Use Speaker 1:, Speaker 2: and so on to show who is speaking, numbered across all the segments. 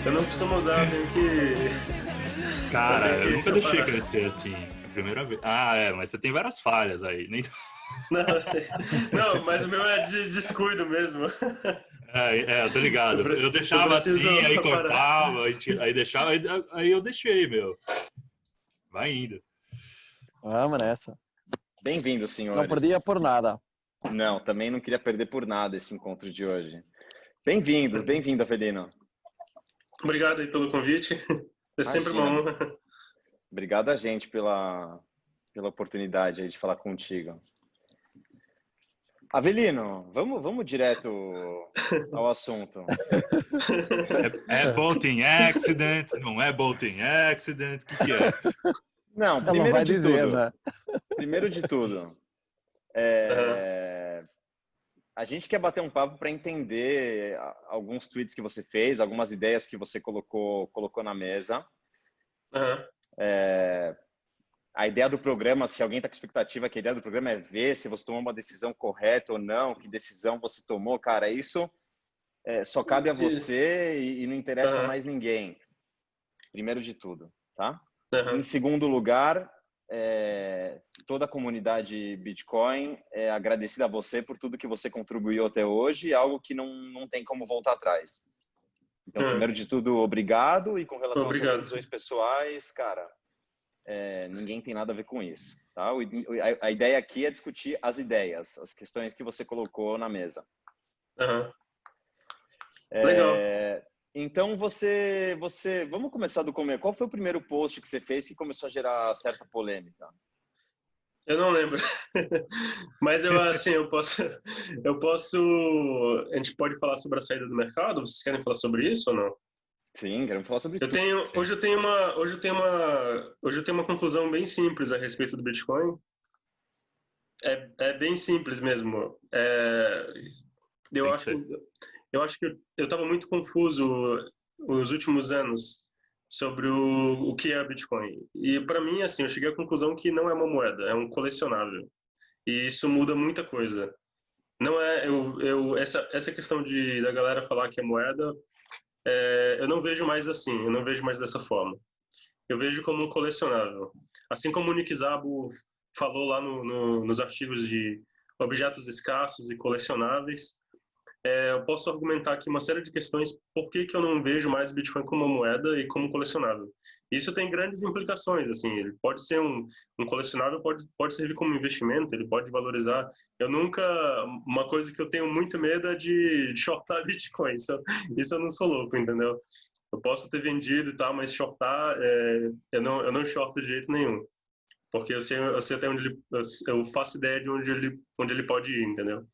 Speaker 1: Eu não costumo usar, eu tenho que...
Speaker 2: Cara, eu nunca deixei
Speaker 1: parar.
Speaker 2: crescer assim. A primeira vez. Ah, mas você tem várias falhas aí. Nem...
Speaker 1: Não, eu sei. Não, mas o meu é de descuido mesmo.
Speaker 2: Eu tô ligado. Eu
Speaker 1: Eu
Speaker 2: deixava
Speaker 1: preciso
Speaker 2: assim, aí
Speaker 1: parar.
Speaker 2: cortava, aí deixava, aí eu deixei, meu. Vai indo.
Speaker 3: Vamos nessa.
Speaker 4: Bem-vindos,
Speaker 3: Não
Speaker 4: senhores.
Speaker 3: perdia por nada.
Speaker 4: Não, também não queria perder por nada esse encontro de hoje. Bem-vindos, bem-vindo, Avelino.
Speaker 1: Obrigado aí pelo convite. É sempre uma
Speaker 4: Imagina.
Speaker 1: honra.
Speaker 4: Obrigado a gente pela oportunidade aí de falar contigo. Avelino, vamos direto ao assunto.
Speaker 2: É boating accident, não é boating accident, o que é?
Speaker 4: Não,
Speaker 3: Ela
Speaker 4: primeiro
Speaker 3: vai
Speaker 4: de
Speaker 3: dizer,
Speaker 4: tudo.
Speaker 3: né?
Speaker 4: Primeiro de tudo, a gente quer bater um papo para entender alguns tweets que você fez, algumas ideias que você colocou na mesa. A ideia do programa, se alguém está com expectativa, que a ideia do programa é ver se você tomou uma decisão correta ou não, que decisão você tomou, cara, isso só cabe a você e não interessa a mais ninguém. Primeiro de tudo, tá? Em segundo lugar, toda a comunidade Bitcoin é agradecida a você por tudo que você contribuiu até hoje, algo que não tem como voltar atrás. Então, primeiro de tudo, obrigado. E com relação às suas decisões pessoais, cara, ninguém tem nada a ver com isso. Tá? A ideia aqui é discutir as ideias, as questões que você colocou na mesa.
Speaker 1: Legal.
Speaker 4: Então, vamos começar do começo. Qual foi o primeiro post que você fez que começou a gerar certa polêmica?
Speaker 1: Eu não lembro. Mas eu posso... A gente pode falar sobre a saída do mercado? Vocês querem falar sobre isso ou não?
Speaker 4: Sim, queremos falar sobre tudo.
Speaker 1: Hoje eu tenho uma conclusão bem simples a respeito do Bitcoin. É bem simples mesmo. Eu acho que eu estava muito confuso os últimos anos sobre o que é Bitcoin. E para mim, assim, eu cheguei à conclusão que não é uma moeda, é um colecionável. E isso muda muita coisa. Não é essa questão da galera falar que é moeda, eu não vejo mais assim, eu não vejo mais dessa forma. Eu vejo como um colecionável. Assim como o Nick Szabo falou lá nos artigos de objetos escassos e colecionáveis, eu posso argumentar aqui uma série de questões por que eu não vejo mais Bitcoin como uma moeda e como colecionável. Isso tem grandes implicações, assim, ele pode ser um colecionável, pode servir como investimento, ele pode valorizar. Uma coisa que eu tenho muito medo é de shortar Bitcoin, isso eu não sou louco, entendeu? Eu posso ter vendido e tal, mas shortar, eu não shorto de jeito nenhum. Porque eu sei até onde eu faço ideia de onde ele pode ir, entendeu?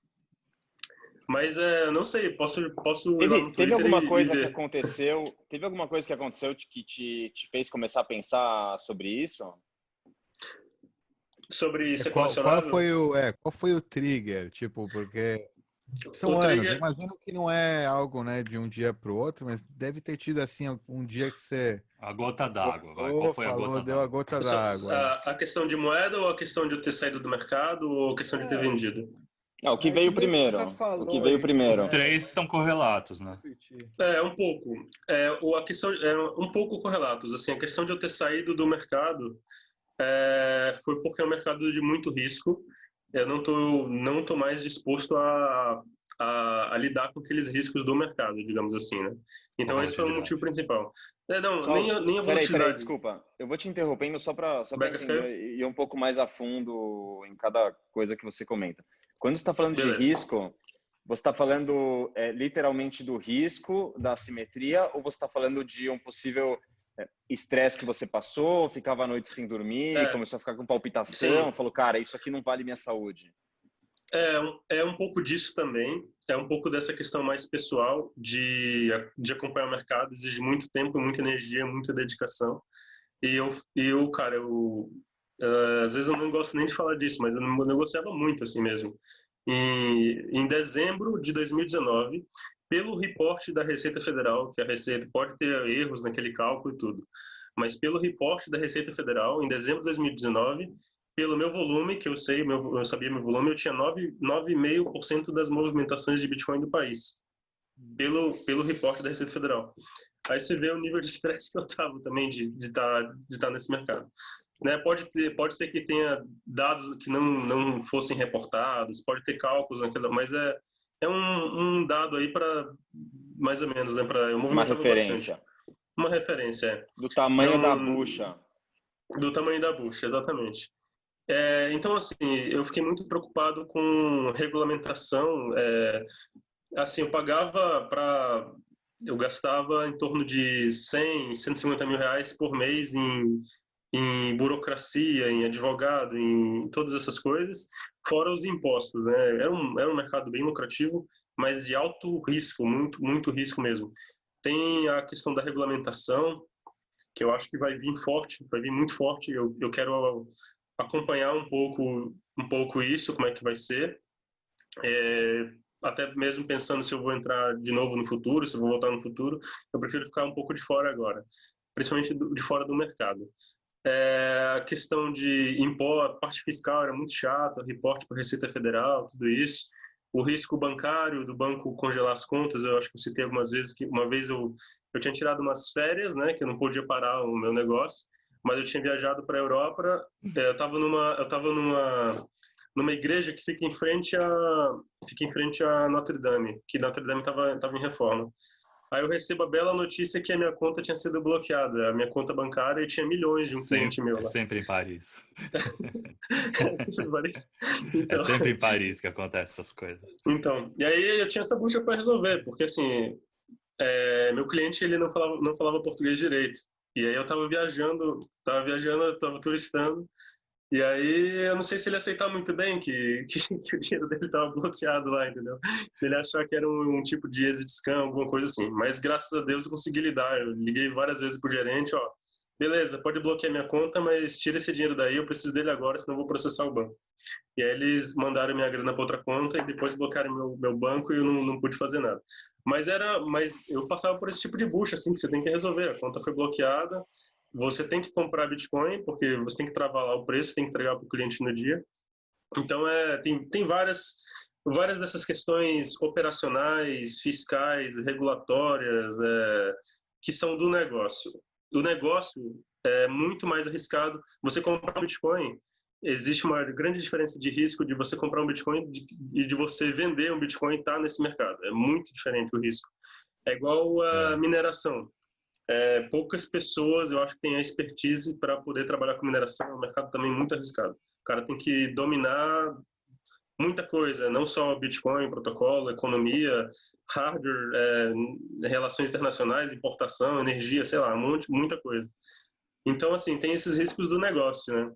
Speaker 1: Mas não sei, posso ir lá no Twitter
Speaker 4: Teve alguma coisa
Speaker 1: ver.
Speaker 4: que aconteceu? Teve alguma coisa que aconteceu que te fez começar a pensar sobre isso?
Speaker 1: Sobre ser
Speaker 5: Qual
Speaker 1: colecionável?
Speaker 5: foi o trigger? Tipo, porque são
Speaker 1: O
Speaker 5: anos.
Speaker 1: trigger-
Speaker 5: Eu imagino que não é algo, né, de um dia para o outro, mas deve ter tido assim um dia que você
Speaker 2: A gota d'água, vai. Qual foi a gota
Speaker 5: deu a
Speaker 2: d'água?
Speaker 5: gota d'água.
Speaker 1: A questão de moeda ou a questão de eu ter saído do mercado ou a questão de ter vendido?
Speaker 4: O que veio primeiro? O que veio primeiro?
Speaker 2: Os três são correlatos, né?
Speaker 1: Um pouco. A questão um pouco correlatos. Assim, a questão de eu ter saído do mercado foi porque é um mercado de muito risco. Eu não tô mais disposto a lidar com aqueles riscos do mercado, digamos assim, né? Então esse foi o motivo principal. Nem a volatilidade.
Speaker 4: Peraí, desculpa. Eu vou te interrompendo só para entender e ir um pouco mais a fundo em cada coisa que você comenta. Quando você está falando de risco, você está falando literalmente do risco, da assimetria, ou você está falando de um possível estresse que você passou, ficava à noite sem dormir, começou a ficar com palpitação, falou, cara, isso aqui não vale minha saúde?
Speaker 1: É um pouco disso também, é um pouco dessa questão mais pessoal de acompanhar o mercado, exige muito tempo, muita energia, muita dedicação. E cara, às vezes eu não gosto nem de falar disso, mas eu negociava muito assim mesmo. Em dezembro de 2019, pelo reporte da Receita Federal, que a Receita pode ter erros naquele cálculo e tudo, mas pelo reporte da Receita Federal, em dezembro de 2019, pelo meu volume, que eu sabia meu volume, eu tinha 9,5% das movimentações de Bitcoin do país. pelo reporte da Receita Federal. Aí você vê o nível de estresse que eu estava também de estar nesse mercado. Né? Pode ser que tenha dados que não fossem reportados, pode ter cálculos naquilo, mas é um dado aí para, mais ou menos, né? Eu
Speaker 4: Uma referência.
Speaker 1: bastante. Uma referência, é.
Speaker 4: Do tamanho da bucha.
Speaker 1: Do tamanho da bucha, exatamente. Então, assim, eu fiquei muito preocupado com regulamentação. Assim, eu gastava em torno de 100, 150 mil reais por mês em burocracia, em advogado, em todas essas coisas, fora os impostos, né? Era um mercado bem lucrativo, mas de alto risco, muito, muito risco mesmo. Tem a questão da regulamentação, que eu acho que vai vir forte, vai vir muito forte. Eu quero acompanhar um pouco isso, como é que vai ser. Até mesmo pensando se eu vou entrar de novo no futuro, se eu vou voltar no futuro, eu prefiro ficar um pouco de fora agora, principalmente de fora do mercado. A questão de imposto, a parte fiscal era muito chata, reporte para a Receita Federal, tudo isso. O risco bancário, do banco congelar as contas, eu acho que eu citei algumas vezes que uma vez eu tinha tirado umas férias, né, que eu não podia parar o meu negócio, mas eu tinha viajado para a Europa, eu estava numa igreja que fica em frente a Notre Dame, que Notre Dame estava em reforma. Aí eu recebo a bela notícia que a minha conta tinha sido bloqueada, a minha conta bancária, e tinha milhões de um cliente meu lá.
Speaker 2: É sempre em Paris.
Speaker 1: É sempre em Paris. Então,
Speaker 2: é sempre em Paris que acontecem essas coisas.
Speaker 1: Então, e aí eu tinha essa bucha para resolver, porque assim, meu cliente ele não falava português direito. E aí eu estava viajando, estava turistando. E aí eu não sei se ele aceitar muito bem que o dinheiro dele estava bloqueado lá, entendeu? Se ele achar que era um tipo de exit scam, alguma coisa assim. Mas graças a Deus eu consegui lidar. Eu liguei várias vezes pro gerente, ó, beleza, pode bloquear minha conta, mas tira esse dinheiro daí, eu preciso dele agora, senão eu vou processar o banco. E aí eles mandaram minha grana para outra conta e depois bloquearam meu banco e eu não pude fazer nada. Mas eu passava por esse tipo de bucha, assim, que você tem que resolver. A conta foi bloqueada, você tem que comprar Bitcoin, porque você tem que travar lá o preço, tem que entregar para o cliente no dia. Então, tem várias dessas questões operacionais, fiscais, regulatórias, que são do negócio. O negócio é muito mais arriscado. Você comprar um Bitcoin, existe uma grande diferença de risco de você comprar um Bitcoin e de você vender um Bitcoin e estar nesse mercado. É muito diferente o risco. É igual a mineração. Poucas pessoas, eu acho que têm a expertise para poder trabalhar com mineração. É um mercado também muito arriscado. O cara tem que dominar muita coisa, não só Bitcoin, protocolo, economia, hardware, relações internacionais, importação, energia, sei lá, muita coisa. Então, assim, tem esses riscos do negócio, né?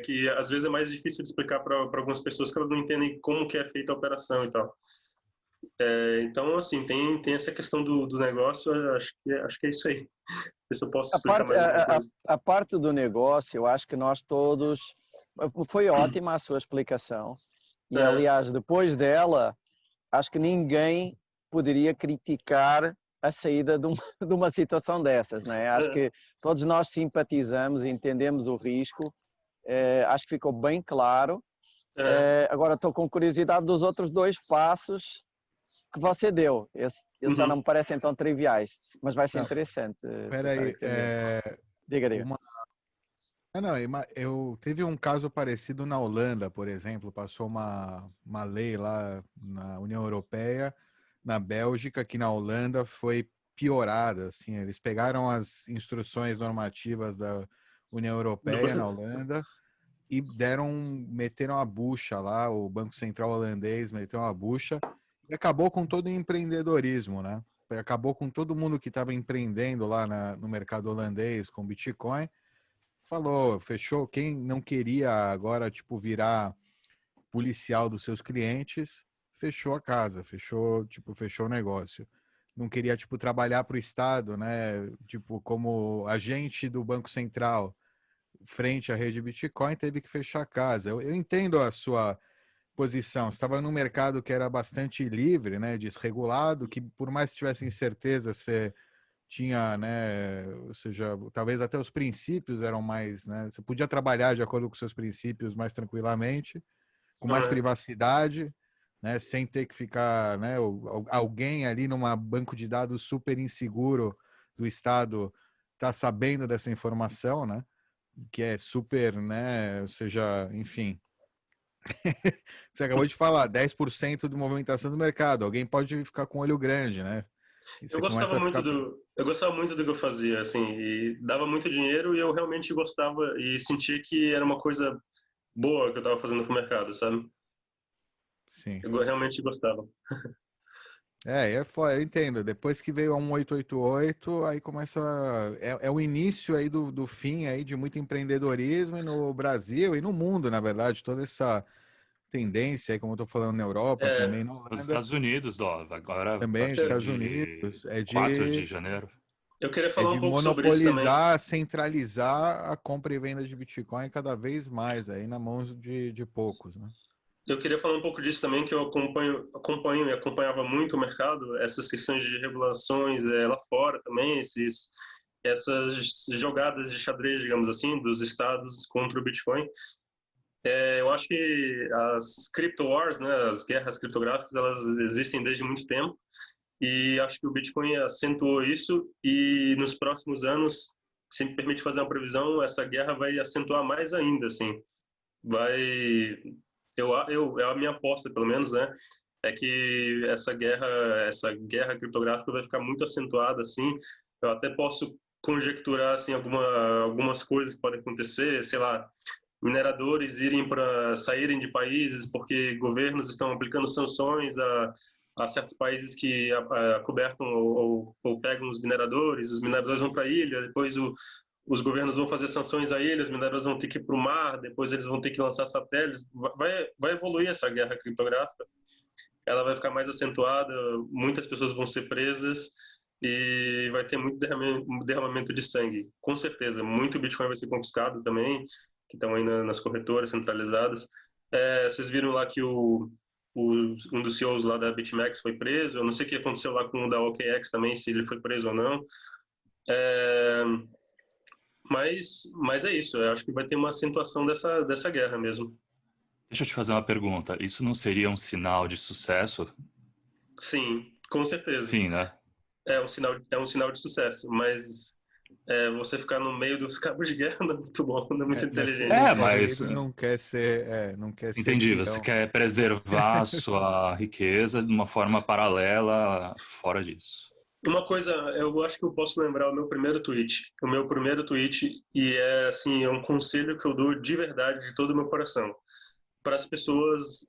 Speaker 1: Que às vezes é mais difícil de explicar para algumas pessoas que elas não entendem como que é feita a operação e tal. Então, assim, tem essa questão do negócio, acho que é isso aí. Não sei se eu posso explicar mais alguma coisa.
Speaker 3: A parte do negócio, eu acho que nós todos... Foi ótima a sua explicação. E, aliás, depois dela, acho que ninguém poderia criticar a saída de uma situação dessas, não é? Acho que todos nós simpatizamos e entendemos o risco. Acho que ficou bem claro. Agora estou com curiosidade dos outros 2 passos que você deu. Eles já não me parecem tão triviais, mas vai ser interessante.
Speaker 5: Espera aí.
Speaker 3: Diga.
Speaker 5: Teve um caso parecido na Holanda, por exemplo. Passou uma lei lá na União Europeia, na Bélgica, que na Holanda foi piorada. Assim, eles pegaram as instruções normativas da União Europeia na Holanda e meteram a bucha lá, o Banco Central holandês meteu uma bucha e acabou com todo o empreendedorismo, né? Acabou com todo mundo que estava empreendendo lá no mercado holandês com Bitcoin. Falou, fechou. Quem não queria agora, tipo, virar policial dos seus clientes, fechou a casa, fechou o negócio. Não queria, tipo, trabalhar para o Estado, né? Tipo, como agente do Banco Central frente à rede Bitcoin, teve que fechar a casa. Eu entendo a sua posição. Você estava num mercado que era bastante livre, né? Desregulado, que por mais que tivesse incerteza, você tinha, né? Ou seja, talvez até os princípios eram mais, né? Você podia trabalhar de acordo com seus princípios mais tranquilamente, com mais privacidade. né, sem ter que ficar, né, alguém ali num banco de dados super inseguro do Estado tá sabendo dessa informação, né, que é super, né, ou seja, enfim, você acabou de falar, 10% de movimentação do mercado, alguém pode ficar com o olho grande, né, e você começa a ficar...
Speaker 1: Eu gostava muito do que eu fazia, assim, e dava muito dinheiro e eu realmente gostava e sentia que era uma coisa boa que eu estava fazendo pro mercado, sabe?
Speaker 5: Sim.
Speaker 1: Eu realmente gostava.
Speaker 5: Eu entendo. Depois que veio a 1888, aí começa. É o início aí do fim aí de muito empreendedorismo e no Brasil e no mundo, na verdade, toda essa tendência aí, como eu tô falando, na Europa, também na
Speaker 2: Nos
Speaker 5: Holanda,
Speaker 2: Estados Unidos, agora a
Speaker 5: também nos
Speaker 2: partir
Speaker 5: Estados
Speaker 2: de
Speaker 5: Unidos, é
Speaker 2: 4 de
Speaker 5: de,
Speaker 2: janeiro.
Speaker 1: Eu queria
Speaker 5: é
Speaker 1: falar um
Speaker 5: de
Speaker 1: pouco sobre isso também.
Speaker 5: monopolizar, centralizar a compra e venda de Bitcoin cada vez mais aí na mão de poucos, né?
Speaker 1: Eu queria falar um pouco disso também, que eu acompanho e acompanhava muito o mercado, essas questões de regulações lá fora também, essas jogadas de xadrez, digamos assim, dos estados contra o Bitcoin. Eu acho que as crypto wars, né, as guerras criptográficas, elas existem desde muito tempo e acho que o Bitcoin acentuou isso e nos próximos anos, se me permite fazer uma previsão, essa guerra vai acentuar mais ainda, assim. Vai, é a minha aposta, pelo menos, né, é que essa guerra criptográfica vai ficar muito acentuada, assim. Eu até posso conjecturar, assim, algumas coisas que podem acontecer, sei lá, mineradores saírem de países porque governos estão aplicando sanções a certos países que cobertam ou pegam os mineradores vão para a ilha, depois os governos vão fazer sanções a ilhas, os mineradores vão ter que ir para o mar, depois eles vão ter que lançar satélites. Vai evoluir essa guerra criptográfica, ela vai ficar mais acentuada, muitas pessoas vão ser presas e vai ter muito derramamento de sangue. Com certeza, muito Bitcoin vai ser confiscado também, que estão aí nas corretoras centralizadas. Vocês viram lá que um dos CEOs lá da BitMEX foi preso, eu não sei o que aconteceu lá com o da OKEx também, se ele foi preso ou não. É, mas é isso, eu acho que vai ter uma acentuação dessa guerra mesmo.
Speaker 2: Deixa eu te fazer uma pergunta. Isso não seria um sinal de sucesso?
Speaker 1: Sim, com certeza.
Speaker 2: Sim, né?
Speaker 1: É um sinal de sucesso, mas você ficar no meio dos cabos de guerra não é muito bom, não é muito inteligente.
Speaker 2: Mas
Speaker 5: Ele não quer ser
Speaker 2: entendi. Você
Speaker 5: peão.
Speaker 2: quer preservar sua riqueza de uma forma paralela fora disso.
Speaker 1: Uma coisa, eu acho que eu posso lembrar o meu primeiro tweet. O meu primeiro tweet, e assim, é um conselho que eu dou de verdade, de todo o meu coração. Para as pessoas,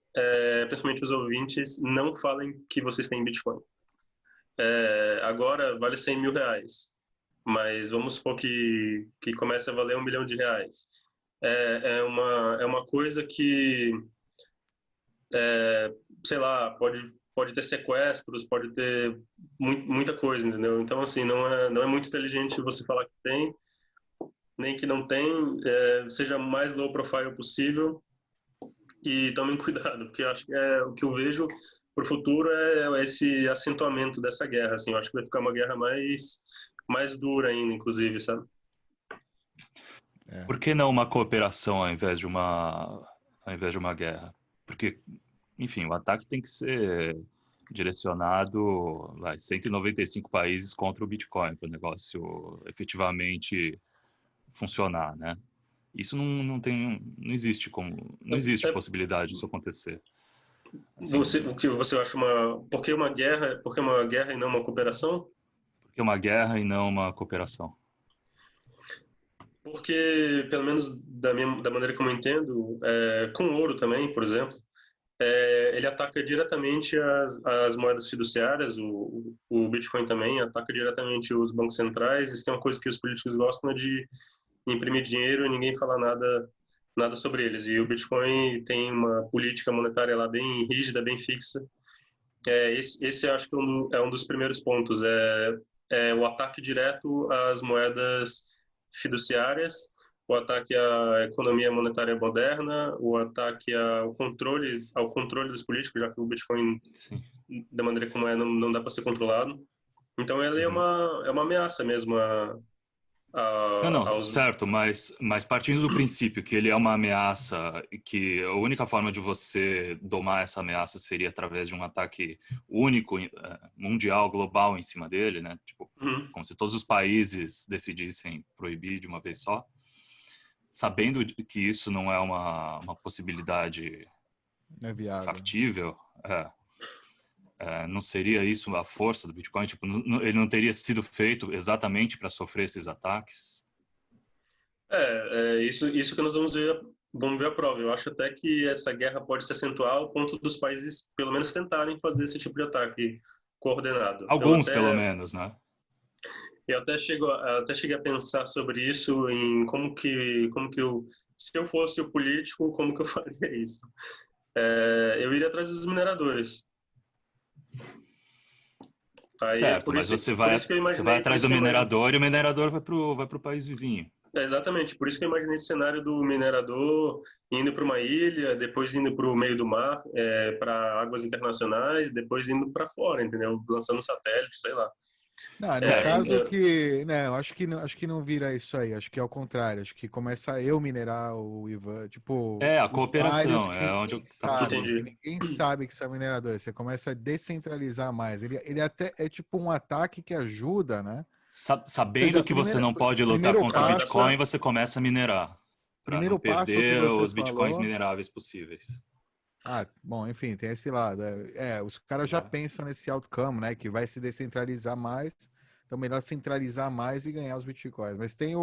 Speaker 1: principalmente os ouvintes, não falem que vocês têm Bitcoin. Agora vale 100 mil reais, mas vamos supor que comece a valer R$1 milhão. É uma coisa que, sei lá, pode ter sequestros, pode ter muita coisa, entendeu? Então, assim, não é muito inteligente você falar que tem, nem que não tem, seja o mais low profile possível e tomem cuidado, porque eu acho que o que eu vejo para o futuro é esse acentuamento dessa guerra, assim, eu acho que vai ficar uma guerra mais dura ainda, inclusive, sabe?
Speaker 2: Por que não uma cooperação ao invés de uma guerra? Porque, enfim, o ataque tem que ser direcionado a 195 países contra o Bitcoin, para o negócio efetivamente funcionar, né? Isso não existe não existe possibilidade disso acontecer. Assim,
Speaker 1: O que você acha por que uma guerra e não uma cooperação?
Speaker 2: porque uma guerra e não uma cooperação.
Speaker 1: Porque, pelo menos da maneira como eu entendo, com ouro também, por exemplo, ele ataca diretamente as moedas fiduciárias, o Bitcoin também ataca diretamente os bancos centrais. Isso é uma coisa que os políticos gostam de imprimir dinheiro e ninguém fala nada sobre eles. E o Bitcoin tem uma política monetária lá bem rígida, bem fixa. Esse eu acho que é um dos primeiros pontos, é o ataque direto às moedas fiduciárias, o ataque à economia monetária moderna, o ataque ao controle dos políticos, já que o Bitcoin,
Speaker 2: Sim.
Speaker 1: da maneira como não dá para ser controlado. Então, ele é uma ameaça mesmo
Speaker 2: Não,
Speaker 1: aos...
Speaker 2: certo, mas partindo do princípio que ele é uma ameaça e que a única forma de você domar essa ameaça seria através de um ataque único, mundial, global em cima dele, né? Tipo,
Speaker 1: Uhum.
Speaker 2: como se todos os países decidissem proibir de uma vez só, sabendo que isso não é uma possibilidade
Speaker 5: É viável.
Speaker 2: factível, não seria isso a força do Bitcoin? Tipo, ele não teria sido feito exatamente para sofrer esses ataques?
Speaker 1: Isso que nós vamos ver a prova. Eu acho até que essa guerra pode se acentuar ao ponto dos países, pelo menos, tentarem fazer esse tipo de ataque coordenado.
Speaker 2: Alguns, pelo menos, né?
Speaker 1: Eu até cheguei a pensar sobre isso, em se eu fosse o político, como que eu faria isso? Eu iria atrás dos mineradores. Aí,
Speaker 2: certo, mas você vai atrás do minerador e o minerador vai pro país vizinho.
Speaker 1: Exatamente, por isso que eu imaginei esse cenário do minerador indo para uma ilha, depois indo para o meio do mar, para águas internacionais, depois indo para fora, entendeu? Lançando satélite, sei lá.
Speaker 5: Não, no caso que... Não, acho que não vira isso aí. Acho que é o contrário. Acho que começa eu minerar o Ivan. Tipo,
Speaker 2: a cooperação.
Speaker 1: Entendi.
Speaker 5: Que ninguém sabe que são mineradores. Você começa a descentralizar mais. Ele até é tipo um ataque que ajuda, né?
Speaker 2: Sabendo que você não pode lutar contra o Bitcoin, você começa a minerar. Para não perder os Bitcoins mineráveis possíveis.
Speaker 5: Bom, enfim, tem esse lado. Os caras já pensam nesse outcome, né? Que vai se descentralizar mais. Então, melhor centralizar mais e ganhar os bitcoins. Mas tem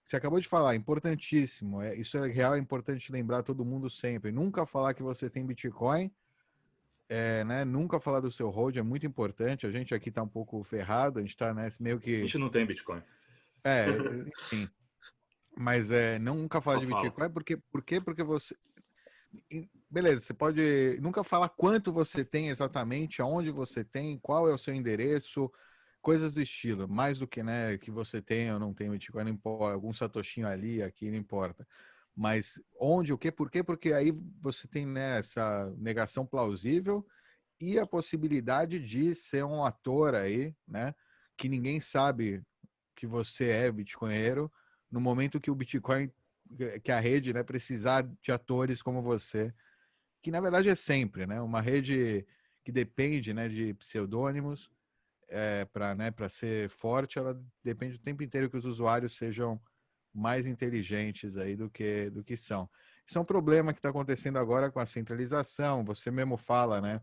Speaker 5: você acabou de falar, importantíssimo. Isso é real, é importante lembrar todo mundo sempre. Nunca falar que você tem bitcoin, né? Nunca falar do seu hold é muito importante. A gente aqui tá um pouco ferrado, a gente tá, né, meio que...
Speaker 2: A gente não tem bitcoin.
Speaker 5: Enfim. Mas nunca falar de bitcoin, porque você... Beleza, você pode nunca falar quanto você tem exatamente, aonde você tem, qual é o seu endereço, coisas do estilo, mais do que, né, que você tem ou não tem Bitcoin, não importa, algum satoshinho ali, aqui, não importa. Mas onde, o que, por quê? Porque aí você tem, né, essa negação plausível e a possibilidade de ser um ator aí, né, que ninguém sabe que você é bitcoinheiro no momento que o Bitcoin, que a rede, né, precisar de atores como você, que na verdade é sempre, né, uma rede que depende, né, de pseudônimos, para ser forte, ela depende o tempo inteiro que os usuários sejam mais inteligentes aí do que são. Isso é um problema que está acontecendo agora com a centralização. Você mesmo fala, né,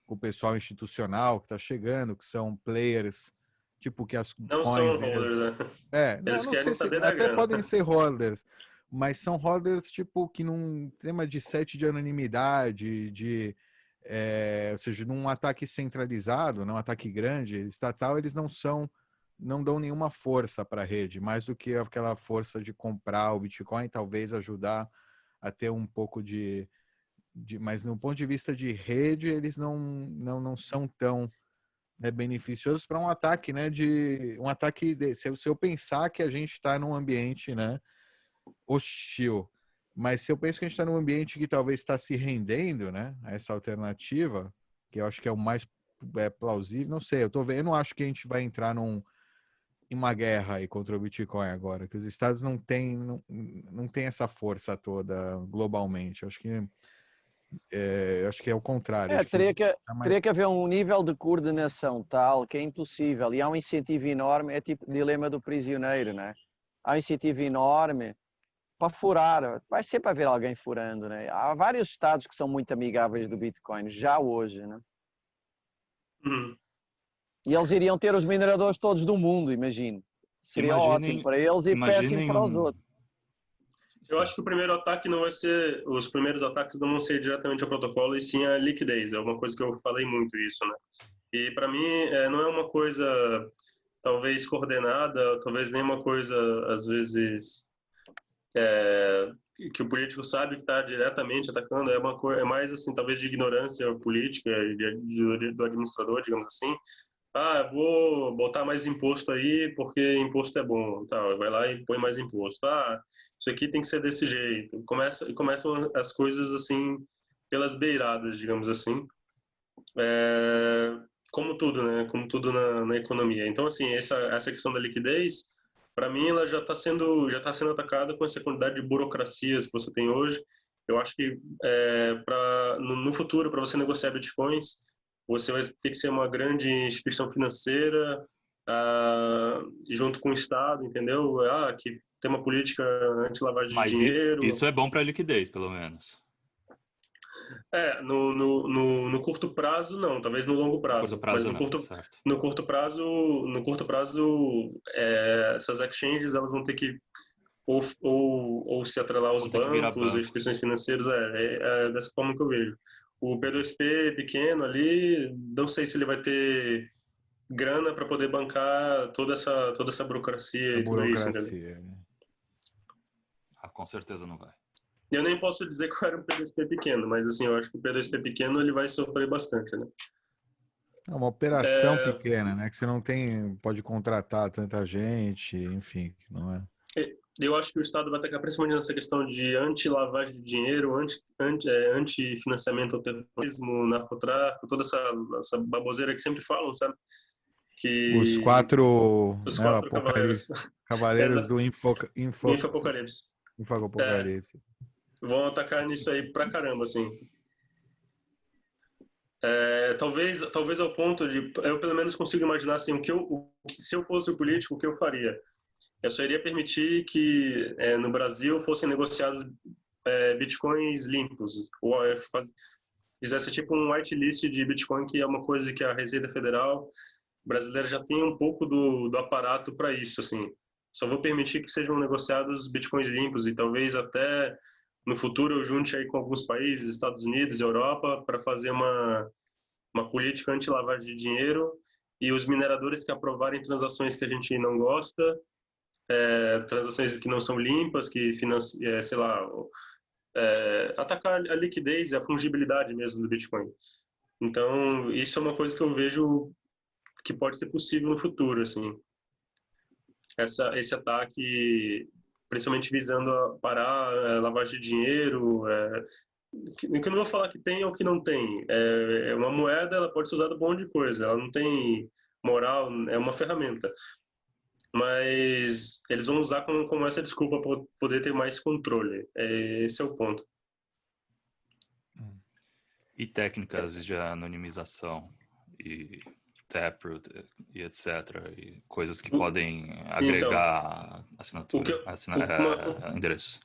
Speaker 5: com o pessoal institucional que está chegando, que são players, tipo que as
Speaker 1: não
Speaker 5: coins
Speaker 1: são holders, né?
Speaker 5: Eles
Speaker 1: não
Speaker 5: sei
Speaker 1: querem
Speaker 5: se
Speaker 1: saber da
Speaker 5: até
Speaker 1: grana.
Speaker 5: podem ser holders, mas são holders tipo que num tema de set de anonimidade, ou seja, num ataque centralizado, num ataque grande, estatal, eles não dão nenhuma força para a rede, mais do que aquela força de comprar o Bitcoin, talvez ajudar a ter um pouco mas no ponto de vista de rede, eles não são tão beneficiosos para um ataque, né? Se eu pensar que a gente está num ambiente, né, hostil, mas se eu penso que a gente está num ambiente que talvez está se rendendo, né, a essa alternativa, que eu acho que é o mais plausível, não sei, eu não acho que a gente vai entrar em uma guerra aí contra o Bitcoin agora, que os Estados não têm essa força toda globalmente. Eu acho que é o contrário. Acho
Speaker 3: teria que haver um nível de coordenação tal que é impossível. E há um incentivo enorme, é tipo dilema do prisioneiro, né? Há um incentivo enorme para furar. Vai sempre haver alguém furando, né? Há vários estados que são muito amigáveis do Bitcoin, já hoje, né?
Speaker 1: Uhum.
Speaker 3: E eles iriam ter os mineradores todos do mundo, imagino. Seria ótimo para eles e péssimo para os outros.
Speaker 1: Eu acho que o primeiro ataque não vai ser, os primeiros ataques não vão ser diretamente ao protocolo e sim a liquidez. É uma coisa que eu falei muito isso, né? E para mim não é uma coisa talvez coordenada, talvez nem uma coisa às vezes que o político sabe que está diretamente atacando. É mais assim talvez de ignorância política do administrador, digamos assim. Vou botar mais imposto aí porque imposto é bom, tá? Vai lá e põe mais imposto. Isso aqui tem que ser desse jeito. Começam as coisas assim pelas beiradas, digamos assim. Como tudo, né? Como tudo na economia. Então, assim, essa questão da liquidez, para mim ela já tá sendo atacada com essa quantidade de burocracias que você tem hoje. Eu acho que no futuro, para você negociar bitcoins, você vai ter que ser uma grande instituição financeira, junto com o Estado, entendeu? Que tem uma política anti-lavagem de
Speaker 2: Mas
Speaker 1: dinheiro.
Speaker 2: isso é bom para liquidez, pelo menos.
Speaker 1: No curto prazo, não. Talvez no longo prazo.
Speaker 2: Curto prazo
Speaker 1: Mas
Speaker 2: não, certo.
Speaker 1: no curto prazo, essas exchanges elas vão ter que ou se atrelar aos
Speaker 2: Vão ter que virar
Speaker 1: bancos,
Speaker 2: bancos.
Speaker 1: instituições financeiras. É dessa forma que eu vejo. O P2P pequeno ali, não sei se ele vai ter grana para poder bancar toda essa burocracia
Speaker 5: A
Speaker 1: e tudo isso, entendeu?
Speaker 5: burocracia. Né?
Speaker 2: Com certeza não vai.
Speaker 1: Eu nem posso dizer que eu era um P2P pequeno, mas assim, eu acho que o P2P pequeno ele vai sofrer bastante, né?
Speaker 5: É uma operação pequena, né? Que você não pode contratar tanta gente, enfim, não é?
Speaker 1: Eu acho que o Estado vai atacar principalmente nessa questão de anti-lavagem de dinheiro, anti-financiamento ao terrorismo, narcotráfico, toda essa baboseira que sempre falam, sabe?
Speaker 5: Os
Speaker 1: Que
Speaker 5: quatro,
Speaker 1: os
Speaker 5: né,
Speaker 1: quatro cavaleiros,
Speaker 5: cavaleiros do
Speaker 1: Info-Apocalipse,
Speaker 5: Info-Apocalipse.
Speaker 1: vão atacar nisso aí pra caramba, assim. Talvez ao ponto de... Eu, pelo menos, consigo imaginar, assim, se eu fosse o político, o que eu faria? Eu só iria permitir que no Brasil fossem negociados bitcoins limpos, ou fizesse tipo um whitelist de bitcoin, que é uma coisa que a Receita Federal brasileira já tem um pouco do aparato para isso, assim. Só vou permitir que sejam negociados bitcoins limpos e talvez até no futuro eu junte aí com alguns países, Estados Unidos, Europa, para fazer uma política anti-lavagem de dinheiro, e os mineradores que aprovarem transações que a gente não gosta, transações que não são limpas, que financiam, sei lá, atacar a liquidez e a fungibilidade mesmo do Bitcoin. Então, isso é uma coisa que eu vejo que pode ser possível no futuro, assim. Esse ataque, principalmente visando parar a lavagem de dinheiro, que eu não vou falar que tem ou que não tem. Uma moeda, ela pode ser usada para um monte de coisa. Ela não tem moral, é uma ferramenta. Mas eles vão usar como essa desculpa para poder ter mais controle. Esse é o ponto.
Speaker 2: E técnicas de anonimização e Taproot e etc. E coisas que podem agregar assinatura, endereços.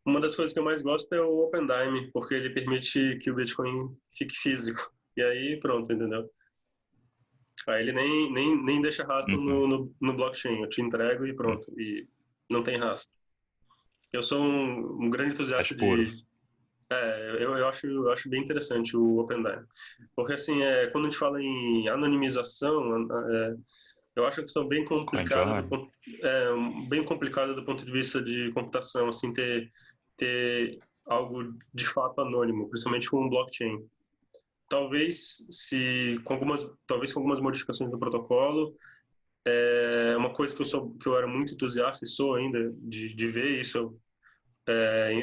Speaker 1: Uma das coisas que eu mais gosto é o OpenDime, porque ele permite que o Bitcoin fique físico. E aí, pronto, entendeu? Aí ele nem deixa rastro no blockchain. Eu te entrego e pronto. E não tem rastro. Eu sou um grande entusiasta de... Eu acho bem interessante o OpenDime. Porque, assim, quando a gente fala em anonimização, eu acho que são bem complicadas do ponto de vista de computação, assim, ter algo de fato anônimo, principalmente com um blockchain. Talvez com algumas modificações no protocolo, uma coisa que eu era muito entusiasta e sou ainda de ver isso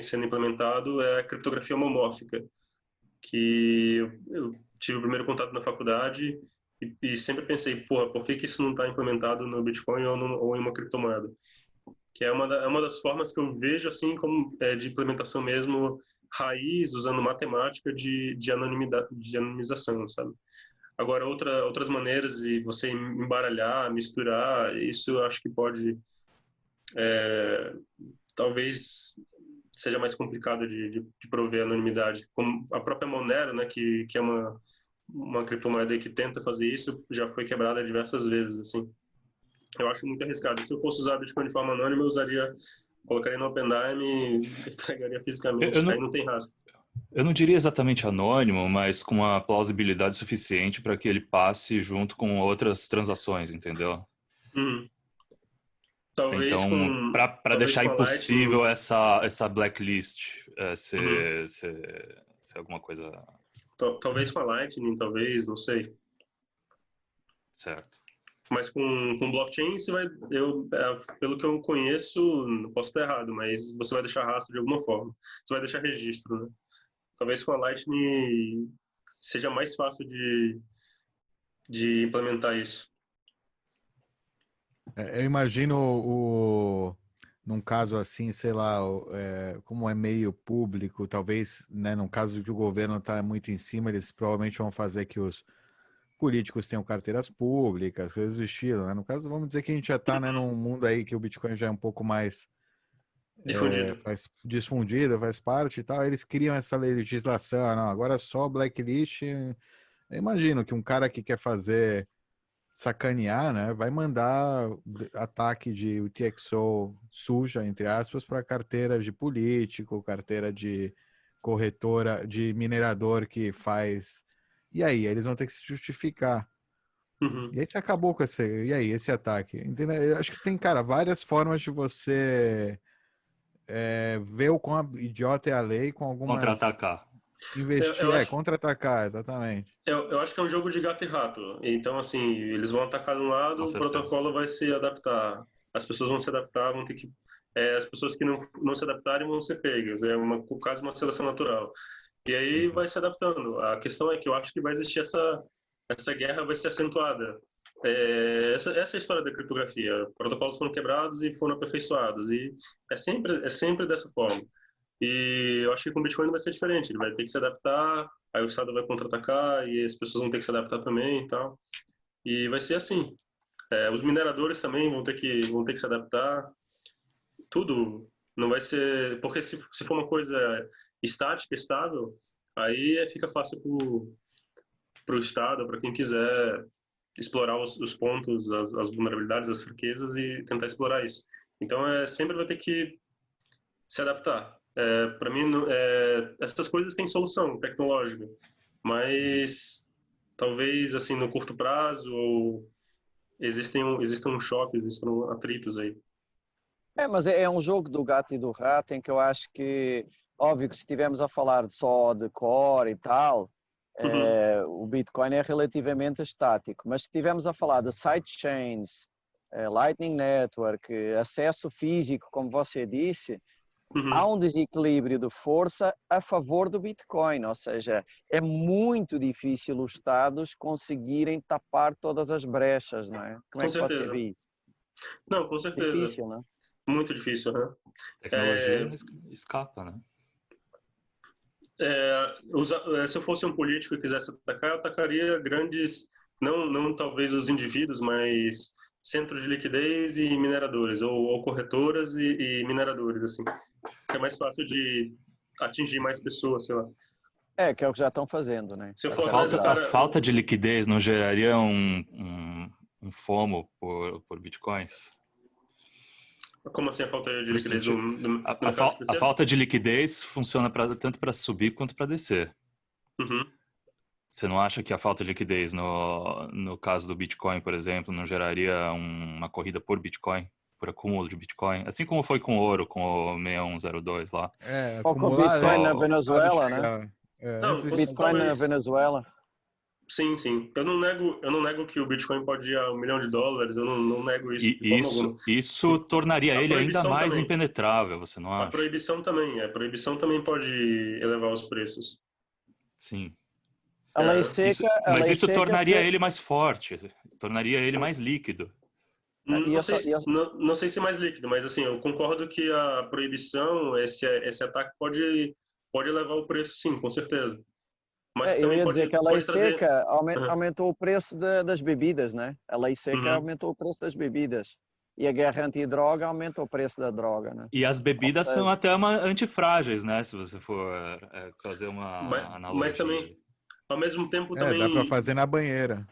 Speaker 1: sendo implementado é a criptografia homomórfica, que eu tive o primeiro contato na faculdade e sempre pensei, porra, por que isso não está implementado no Bitcoin ou em uma criptomoeda? Que é uma das formas que eu vejo assim como de implementação mesmo raiz, usando matemática de anonimização, sabe? Agora, outras maneiras de você embaralhar, misturar, isso eu acho que pode talvez seja mais complicado de prover anonimidade. Como a própria Monero, né, que é uma criptomoeda que tenta fazer isso, já foi quebrada diversas vezes, assim. Eu acho muito arriscado. Se eu fosse usar Bitcoin de forma anônima, colocaria no OpenDime e entregaria fisicamente. Aí não tem rastro.
Speaker 2: Eu não diria exatamente anônimo, mas com uma plausibilidade suficiente para que ele passe junto com outras transações, entendeu?
Speaker 1: Talvez
Speaker 2: então, para deixar impossível essa blacklist ser alguma coisa...
Speaker 1: Talvez com a Lightning, talvez, não sei.
Speaker 2: Certo.
Speaker 1: Mas com blockchain, pelo que eu conheço, não posso estar errado, mas você vai deixar rastro de alguma forma. Você vai deixar registro, né? Talvez com a Lightning seja mais fácil de implementar isso.
Speaker 5: Eu imagino num caso assim, sei lá, como é meio público, talvez, né, num caso que o governo está muito em cima, eles provavelmente vão fazer que os políticos tenham carteiras públicas, coisas do estilo, né? No caso, vamos dizer que a gente já está, né, num mundo aí que o Bitcoin já é um pouco mais
Speaker 1: Difundido.
Speaker 5: faz difundido, faz parte e tal, eles criam essa legislação, não, agora só blacklist. Eu imagino que um cara que quer fazer sacanear, né, vai mandar ataque de UTXO suja, entre aspas, para carteira de político, carteira de corretora, de minerador que faz. E aí, eles vão ter que se justificar.
Speaker 1: Uhum.
Speaker 5: E aí você acabou com esse ataque. Entendeu? Eu acho que tem, cara, várias formas de você ver o quão idiota é a lei com algumas.
Speaker 2: Contra-atacar.
Speaker 1: Eu acho,
Speaker 5: Contra-atacar, exatamente.
Speaker 1: eu acho que é um jogo de gato e rato. Então, assim, eles vão atacar de um lado,
Speaker 2: Com
Speaker 1: o
Speaker 2: certeza.
Speaker 1: protocolo vai se adaptar. As pessoas vão se adaptar, vão ter que. As pessoas que não se adaptarem vão ser pegas. Quase uma seleção natural. E aí vai se adaptando. A questão é que eu acho que vai existir essa guerra, vai ser acentuada. Essa é a história da criptografia. Protocolos foram quebrados e foram aperfeiçoados. E é sempre dessa forma. E eu acho que com o Bitcoin não vai ser diferente. Ele vai ter que se adaptar, aí o Estado vai contra-atacar e as pessoas vão ter que se adaptar também e tal. E vai ser assim. Os mineradores também vão ter que se adaptar. Tudo não vai ser... Porque se for uma coisa estática, estável, aí fica fácil para o Estado, para quem quiser explorar os pontos, as vulnerabilidades, as fraquezas e tentar explorar isso. Então, sempre vai ter que se adaptar. Para mim, essas coisas têm solução tecnológica, mas talvez assim no curto prazo ou existem um choque, existem atritos aí.
Speaker 3: Mas é um jogo do gato e do rato em que eu acho que, óbvio que se estivermos a falar só de core e tal, o Bitcoin é relativamente estático, mas se estivermos a falar de sidechains, Lightning Network, acesso físico, como você disse, há um desequilíbrio de força a favor do Bitcoin, ou seja, é muito difícil os Estados conseguirem tapar todas as brechas, não é? Como
Speaker 1: Com
Speaker 3: é que você
Speaker 1: certeza.
Speaker 3: vê isso?
Speaker 1: Não, com certeza.
Speaker 3: Difícil, não é?
Speaker 1: Muito difícil, né?
Speaker 2: Tecnologia escapa, né?
Speaker 1: Se eu fosse um político e quisesse atacar, eu atacaria grandes, não talvez os indivíduos, mas centros de liquidez e mineradores, ou corretoras e mineradores, assim. Que é mais fácil de atingir mais pessoas, sei lá.
Speaker 3: Que é o que já estão fazendo, né?
Speaker 1: Se eu for atrás do
Speaker 2: A
Speaker 1: cara...
Speaker 2: falta de liquidez não geraria um FOMO por bitcoins?
Speaker 1: Como assim a falta de liquidez do mercado
Speaker 2: A
Speaker 1: financeiro?
Speaker 2: falta de liquidez funciona tanto para subir quanto para descer.
Speaker 1: Uhum.
Speaker 2: Você não acha que a falta de liquidez no caso do Bitcoin, por exemplo, não geraria uma corrida por Bitcoin, por acúmulo de Bitcoin? Assim como foi com o ouro, com o 6102 lá.
Speaker 3: Ou com o Bitcoin na Venezuela, né?
Speaker 1: Não,
Speaker 3: Bitcoin na Venezuela.
Speaker 1: Sim, sim. Eu não nego que o Bitcoin pode ir a $1 milhão. Eu não nego isso de forma alguma.
Speaker 2: Isso tornaria ele ainda mais
Speaker 1: também.
Speaker 2: impenetrável, você não acha?
Speaker 1: A proibição também pode elevar os preços.
Speaker 2: Sim.
Speaker 3: A lei seca,
Speaker 2: mas isso tornaria ele mais forte, tornaria ele mais líquido.
Speaker 1: Não sei se mais líquido, mas assim, eu concordo que a proibição, esse ataque pode elevar o preço, sim, com certeza. Mas
Speaker 3: eu ia dizer que a lei seca
Speaker 1: trazer...
Speaker 3: aumentou o preço das bebidas, né? A lei seca aumentou o preço das bebidas. E a guerra antidroga aumenta o preço da droga, né?
Speaker 2: E as bebidas são até antifrágeis, né? Se você for fazer uma analogia.
Speaker 1: Mas também, ao mesmo tempo, também...
Speaker 5: Dá para fazer na banheira.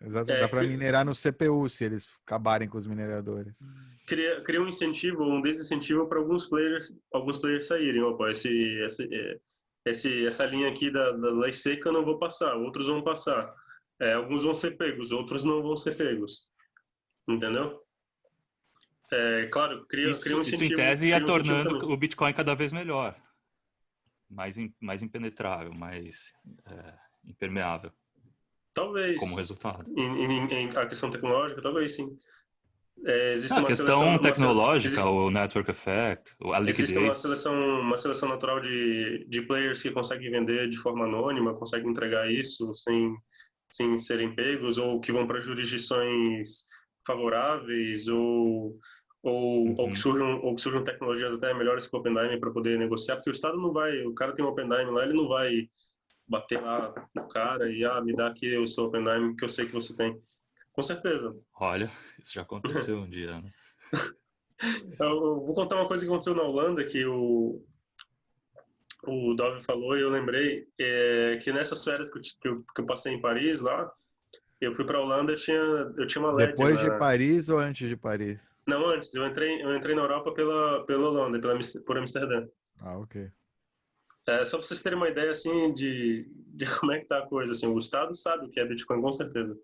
Speaker 5: Exato, dá para minerar no CPU se eles acabarem com os mineradores.
Speaker 1: Cria um incentivo, um desincentivo para alguns players saírem. Opa, essa linha aqui da lei seca eu não vou passar, outros vão passar. Alguns vão ser pegos, outros não vão ser pegos. Entendeu? Claro, cria um incentivo.
Speaker 2: Isso em tese ia tornando o Bitcoin cada vez melhor. Mais impenetrável, mais impermeável.
Speaker 1: Talvez.
Speaker 2: Como resultado.
Speaker 1: Em a questão tecnológica, talvez sim.
Speaker 2: A questão tecnológica, o network effect, a liquidez.
Speaker 1: Existe uma seleção natural de players que conseguem vender de forma anônima, conseguem entregar isso sem serem pegos, ou que vão para jurisdições favoráveis ou que surjam tecnologias até melhores que o Oppenheimer para poder negociar, porque o Estado não vai, o cara tem um Oppenheimer lá, ele não vai bater lá no cara e me dá aqui o seu Oppenheimer que eu sei que você tem. Com certeza.
Speaker 2: Olha, isso já aconteceu um dia, né?
Speaker 1: Eu vou contar uma coisa que aconteceu na Holanda, que o Dove falou e eu lembrei, que nessas férias que eu passei em Paris lá, eu fui para a Holanda, eu tinha uma LED.
Speaker 5: Depois de Paris ou antes de Paris?
Speaker 1: Não, antes. Eu entrei na Europa pela Holanda, por Amsterdã.
Speaker 5: Ah, ok.
Speaker 1: Só para vocês terem uma ideia, assim, de como é que tá a coisa, assim, o Estado sabe o que é Bitcoin, com certeza.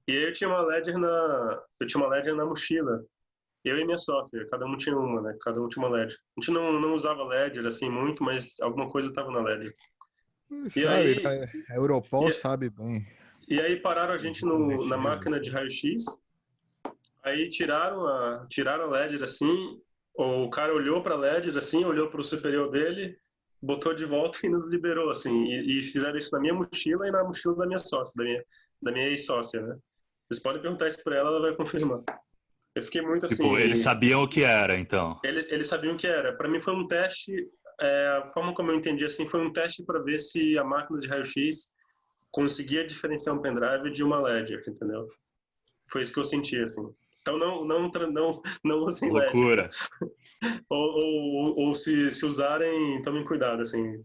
Speaker 1: E aí eu tinha uma Ledger na mochila. Eu e minha sócia, cada um tinha uma, né? Cada um tinha uma Ledger. A gente não usava Ledger, assim, muito, mas alguma coisa estava na Ledger.
Speaker 5: Sabe, aí, a Europol sabe bem.
Speaker 1: E aí pararam a gente na máquina de raio-x. Aí tiraram a Ledger, assim, o cara olhou para a Ledger, assim, olhou para o superior dele, botou de volta e nos liberou, assim. E fizeram isso na minha mochila e na mochila da minha sócia, da minha ex-sócia, né? Vocês podem perguntar isso para ela, ela vai confirmar. Eu fiquei muito assim...
Speaker 2: Tipo, eles sabiam o que era, então.
Speaker 1: Eles sabiam o que era. Para mim foi um teste, a forma como eu entendi, assim, foi um teste para ver se a máquina de raio-x conseguia diferenciar um pendrive de uma Ledger, entendeu? Foi isso que eu senti, assim. Então não usem
Speaker 2: Loucura.
Speaker 1: Ledger. ou se usarem, tomem cuidado, assim.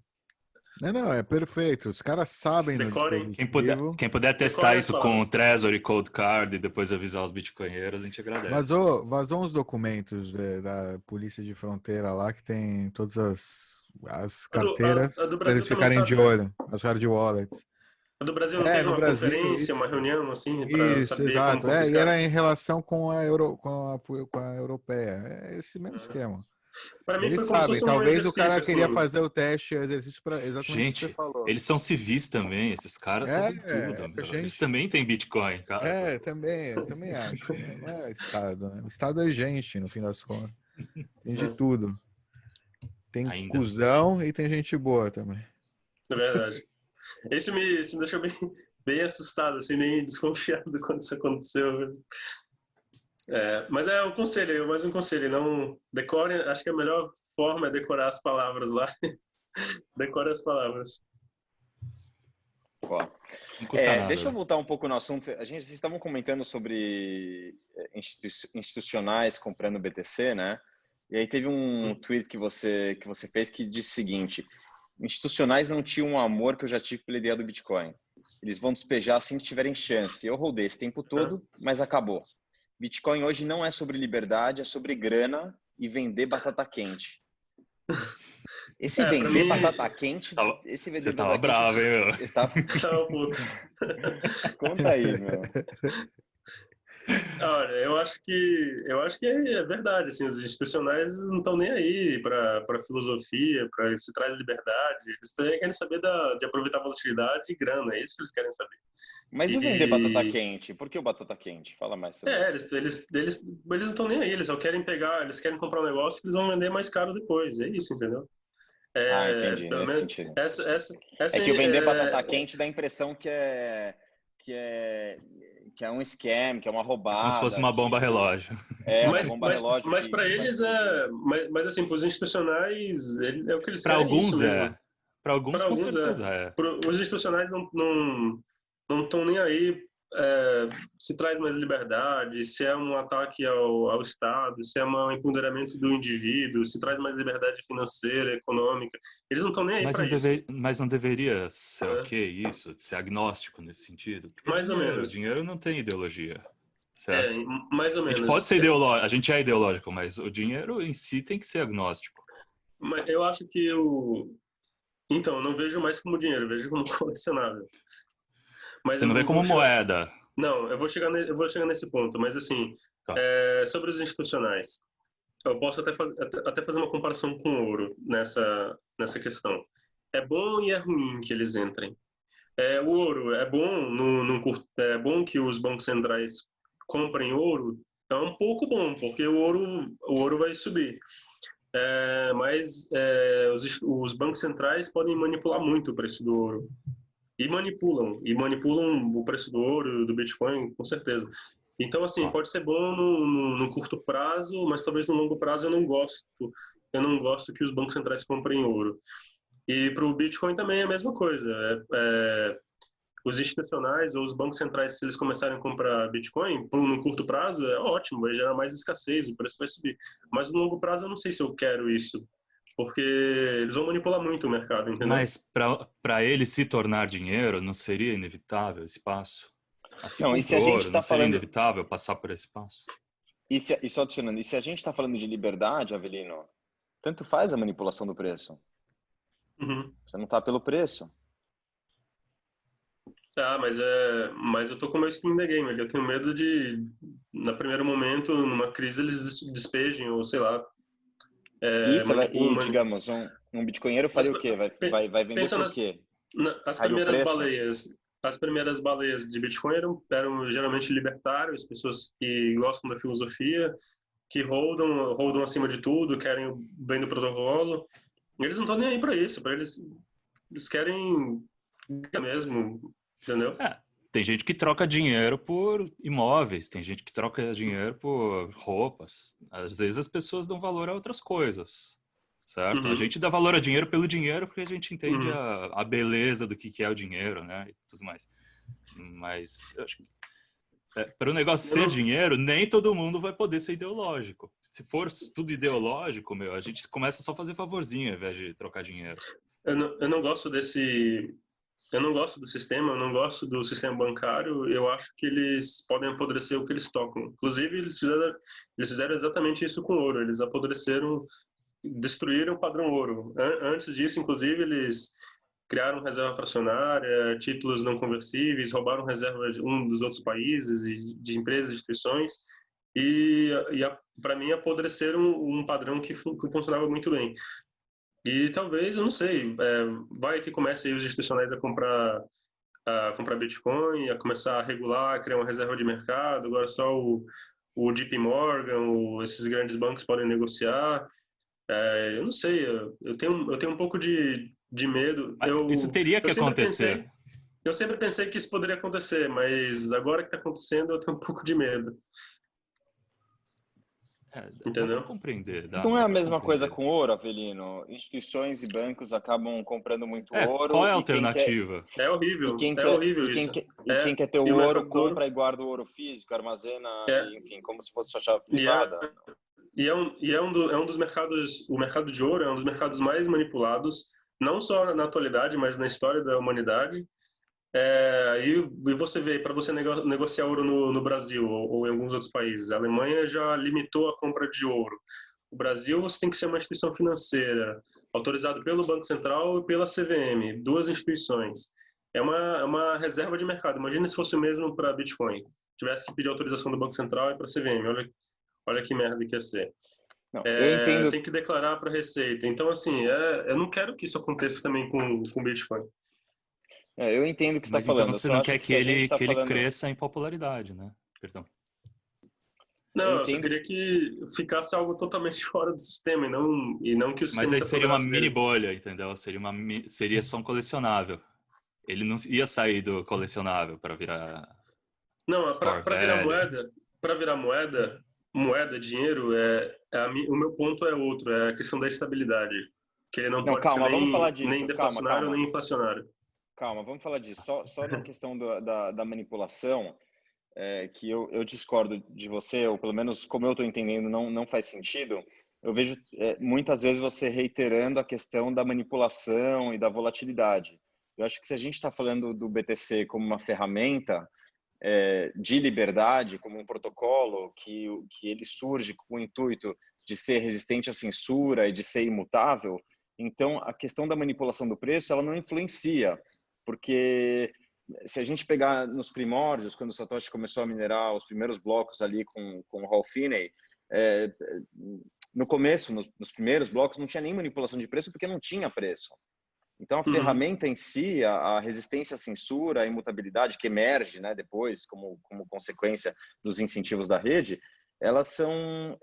Speaker 5: Não, é perfeito. Os caras sabem no dispositivo.
Speaker 2: Quem puder testar isso com o Trezor e Cold Card e depois avisar os bitcoinheiros, a gente agradece.
Speaker 5: Vazou uns documentos da Polícia de Fronteira lá que tem todas as carteiras para eles ficarem de olho, as hard wallets.
Speaker 1: A do Brasil não teve uma conferência, uma reunião, assim, para saber
Speaker 5: exato.
Speaker 1: como confiscar?
Speaker 5: E era em relação com a europeia. É esse mesmo esquema.
Speaker 1: Para mim
Speaker 5: eles
Speaker 1: foi como se
Speaker 5: sabem,
Speaker 1: fosse
Speaker 5: talvez o cara queria
Speaker 1: assim.
Speaker 5: fazer o exercício para exatamente o que você falou.
Speaker 2: Eles são civis também, esses caras sabem tudo. Eles também têm Bitcoin, cara.
Speaker 5: Também acho. Não é Estado, né? O Estado é gente, no fim das contas. Tem de tudo. Tem cuzão e tem gente boa também.
Speaker 1: É verdade. Isso me deixou bem assustado, assim, bem desconfiado quando isso aconteceu. Mas é um conselho, mais um conselho, não decorem, acho que a melhor forma é decorar as palavras lá. Decore as palavras.
Speaker 4: Deixa eu voltar um pouco no assunto. Vocês estavam comentando sobre institucionais comprando BTC, né? E aí teve um tweet que você fez que diz o seguinte: institucionais não tinham o amor que eu já tive pela ideia do Bitcoin. Eles vão despejar assim que tiverem chance. Eu rodei esse tempo todo, mas acabou. Bitcoin hoje não é sobre liberdade, é sobre grana e vender batata quente. Esse vender batata quente...
Speaker 2: Você tava bravo, hein, meu?
Speaker 1: Tava puto.
Speaker 4: Conta aí, meu.
Speaker 1: Olha, eu acho que é verdade, assim, os institucionais não estão nem aí para filosofia, para se traz liberdade, eles querem saber de aproveitar a volatilidade e grana, é isso que eles querem saber.
Speaker 4: Mas e o vender batata quente? Por que o batata quente? Fala mais sobre
Speaker 1: isso. Eles não estão nem aí, eles só querem eles querem comprar um negócio que eles vão vender mais caro depois, é isso, entendeu?
Speaker 4: Entendi, nesse sentido. É que o vender batata quente dá a impressão que é um scam, que é uma roubada.
Speaker 2: Como se fosse uma bomba relógio.
Speaker 1: Uma bomba relógio. Mas para eles mas assim, para os institucionais, é o que eles
Speaker 2: querem. Para alguns
Speaker 1: Para alguns com certeza Os institucionais não estão nem aí se traz mais liberdade, se é um ataque ao Estado, se é um empoderamento do indivíduo, se traz mais liberdade financeira, econômica. Eles não estão nem aí para isso.
Speaker 2: Mas não deveria ser isso, ser agnóstico nesse sentido? Porque
Speaker 1: mais ou menos.
Speaker 2: O dinheiro não tem ideologia, certo?
Speaker 1: Mais ou menos.
Speaker 2: A gente pode ser ideológico, a gente é ideológico, mas o dinheiro em si tem que ser agnóstico.
Speaker 1: Mas eu acho que Então, eu não vejo mais como dinheiro, eu vejo como colecionável. Mas
Speaker 2: você não vê como moeda?
Speaker 1: Não, eu vou chegar nesse ponto, mas assim, sobre os institucionais, eu posso até fazer uma comparação com o ouro nessa questão. É bom e é ruim que eles entrem. O ouro é bom, é bom que os bancos centrais comprem ouro, é um pouco bom, porque o ouro vai subir. Mas os bancos centrais podem manipular muito o preço do ouro. E manipulam o preço do ouro, do Bitcoin, com certeza. Então, assim, pode ser bom no curto prazo, mas talvez no longo prazo eu não gosto. Eu não gosto que os bancos centrais comprem ouro. E para o Bitcoin também é a mesma coisa. Os institucionais ou os bancos centrais, se eles começarem a comprar Bitcoin, no curto prazo é ótimo, vai gerar mais escassez, o preço vai subir. Mas no longo prazo eu não sei se eu quero isso, porque eles vão manipular muito o mercado, entendeu?
Speaker 2: Mas para ele se tornar dinheiro, não seria inevitável esse passo? Assim
Speaker 4: Não,
Speaker 2: como
Speaker 4: e se
Speaker 2: o
Speaker 4: a gente
Speaker 2: ouro,
Speaker 4: está
Speaker 2: não seria
Speaker 4: falando...
Speaker 2: inevitável passar por esse passo?
Speaker 4: E só adicionando, e se a gente está falando de liberdade, Avelino, tanto faz a manipulação do preço.
Speaker 1: Uhum.
Speaker 4: Você não está pelo preço.
Speaker 1: Tá, mas eu tô com o meu skin in the game ali. Eu tenho medo de, no primeiro momento, numa crise, eles despejem, ou sei lá,
Speaker 4: E digamos, um bitcoinheiro
Speaker 1: Mas
Speaker 4: faria o quê? Vai vender
Speaker 1: pensa
Speaker 4: por quê?
Speaker 1: as
Speaker 4: Caiu o
Speaker 1: primeiras
Speaker 4: preço?
Speaker 1: baleias. As primeiras baleias de Bitcoin eram geralmente libertários, pessoas que gostam da filosofia, que holdam acima de tudo, querem o bem do protocolo. Eles não estão nem aí para isso, para eles querem mesmo, entendeu?
Speaker 2: Tem gente que troca dinheiro por imóveis, tem gente que troca dinheiro por roupas. Às vezes as pessoas dão valor a outras coisas, certo? A
Speaker 1: Uhum,
Speaker 2: gente dá valor a dinheiro pelo dinheiro porque a gente entende
Speaker 1: uhum.
Speaker 2: a beleza do que é o dinheiro, né? E tudo mais. Mas eu acho que para o negócio
Speaker 1: Eu
Speaker 2: ser
Speaker 1: não,
Speaker 2: dinheiro, nem todo mundo vai poder ser ideológico. Se for tudo ideológico, a gente começa só a fazer favorzinho ao invés de trocar dinheiro.
Speaker 1: eu não gosto desse. Eu não gosto do sistema, eu não gosto do sistema bancário. Eu acho que eles podem apodrecer o que eles tocam. Inclusive, eles fizeram exatamente isso com o ouro. Eles apodreceram, destruíram o padrão ouro. Antes disso, inclusive, eles criaram reserva fracionária, títulos não conversíveis, roubaram reserva de um dos outros países e de empresas e instituições. Para mim, apodreceram um padrão que funcionava muito bem. E talvez, eu não sei, vai que comece aí os institucionais a comprar Bitcoin, a começar a regular, a criar uma reserva de mercado. Agora só o JP Morgan, esses grandes bancos podem negociar. Eu não sei, eu tenho um pouco de medo.
Speaker 2: Isso teria
Speaker 1: Eu
Speaker 2: que
Speaker 1: sempre
Speaker 2: acontecer.
Speaker 1: pensei, eu sempre pensei que isso poderia acontecer, mas agora que está acontecendo, eu tenho um pouco de medo,
Speaker 2: Dá para
Speaker 1: entendeu?
Speaker 2: compreender,
Speaker 4: Não é
Speaker 2: dá
Speaker 4: a
Speaker 2: para
Speaker 4: mesma coisa
Speaker 2: compreender.
Speaker 4: com ouro, Avelino. Instituições e bancos acabam comprando muito
Speaker 2: Qual
Speaker 4: ouro
Speaker 2: é a
Speaker 4: e
Speaker 2: alternativa?
Speaker 1: É horrível isso.
Speaker 4: quem quer ter o
Speaker 1: E o
Speaker 4: ouro
Speaker 1: mercado do ouro
Speaker 4: compra e guarda o ouro físico, armazena,
Speaker 1: é,
Speaker 4: e, enfim, como se fosse sua chave
Speaker 1: e é,
Speaker 4: privada.
Speaker 1: é um dos mercados, o mercado de ouro é um dos mercados mais manipulados, não só na atualidade, mas na história da humanidade. E você vê, para você negociar ouro no Brasil ou em alguns outros países, a Alemanha já limitou a compra de ouro. O Brasil, você tem que ser uma instituição financeira, autorizado pelo Banco Central e pela CVM, duas instituições. É uma reserva de mercado. Imagina se fosse o mesmo para Bitcoin. Tivesse que pedir autorização do Banco Central e para a CVM. Olha que merda que ia ser.
Speaker 4: Não, eu entendo.
Speaker 1: Tem que declarar para a Receita. Então, assim, eu não quero que isso aconteça também com Bitcoin.
Speaker 4: Eu entendo o que você está
Speaker 2: Mas então
Speaker 4: falando. Eu
Speaker 2: você
Speaker 4: só
Speaker 2: não
Speaker 4: acho
Speaker 2: quer
Speaker 4: que se a gente está
Speaker 2: que ele
Speaker 4: falando.
Speaker 2: cresça em popularidade, né? Perdão.
Speaker 4: Eu
Speaker 1: Não, eu só
Speaker 4: entendo
Speaker 1: queria que ficasse algo totalmente fora do sistema e não que o
Speaker 2: Mas
Speaker 1: sistema
Speaker 2: aí
Speaker 1: se
Speaker 2: seria uma
Speaker 1: apoderasse
Speaker 2: mini
Speaker 1: dele.
Speaker 2: bolha, entendeu? Seria só um colecionável. Ele não ia sair do colecionável para virar
Speaker 1: Não,
Speaker 2: store value.
Speaker 1: para virar moeda, dinheiro, o meu ponto é outro, é a questão da estabilidade, que ele não
Speaker 4: Não,
Speaker 1: pode ser
Speaker 4: calma, vamos falar
Speaker 1: nem
Speaker 4: disso. Calma,
Speaker 1: deflacionário
Speaker 4: calma.
Speaker 1: nem inflacionário.
Speaker 4: Calma, vamos falar disso. Só na questão da manipulação, que eu discordo de você, ou pelo menos como eu estou entendendo, não faz sentido. Eu vejo muitas vezes você reiterando a questão da manipulação e da volatilidade. Eu acho que se a gente está falando do BTC como uma ferramenta de liberdade, como um protocolo que ele surge com o intuito de ser resistente à censura e de ser imutável, então a questão da manipulação do preço ela não influencia, porque se a gente pegar nos primórdios, quando o Satoshi começou a minerar os primeiros blocos ali com o Hal Finney, no começo, nos primeiros blocos, não tinha nem manipulação de preço porque não tinha preço. Então, a ferramenta em si, a resistência à censura, a imutabilidade que emerge, né, depois, como consequência dos incentivos da rede, elas são,